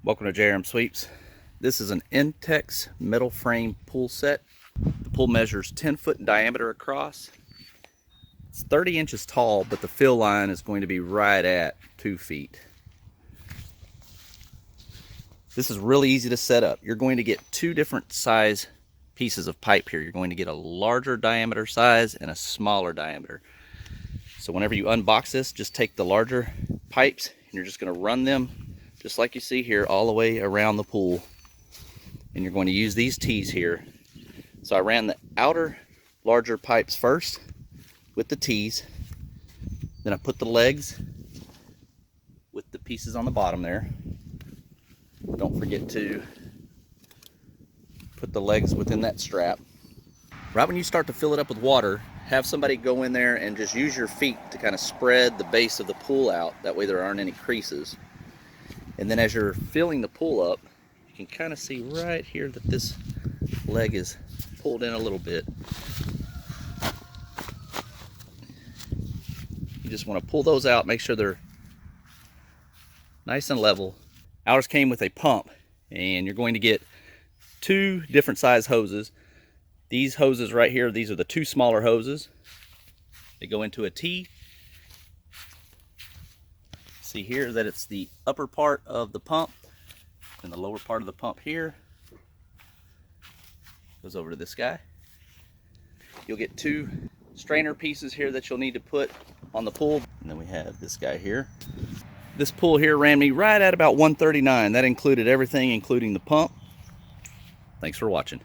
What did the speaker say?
Welcome to JRMSweeps. This is an Intex metal frame pool set. The pool measures 10 foot in diameter across. It's 30 inches tall, but the fill line is going to be right at 2 feet. This is really easy to set up. You're going to get two different size pieces of pipe here. You're going to get a larger diameter size and a smaller diameter. So whenever you unbox this, just take the larger pipes and you're just going to run them just like you see here all the way around the pool. And you're going to use these tees here. So I ran the outer larger pipes first with the tees. Then I put the legs with the pieces on the bottom there. Don't forget to put the legs within that strap. Right when you start to fill it up with water, have somebody go in there and just use your feet to kind of spread the base of the pool out. That way there aren't any creases. And then as you're filling the pool up, you can kind of see right here that this leg is pulled in a little bit. You just want to pull those out, make sure they're nice and level. Ours came with a pump, and you're going to get two different size hoses. These hoses right here, these are the two smaller hoses. They go into a T. See here that it's the upper part of the pump, and the lower part of the pump here goes over to this guy. You'll get two strainer pieces here that you'll need to put on the pool. And then we have this guy here. This pool here ran me right at about $139. That included everything, including the pump. Thanks for watching.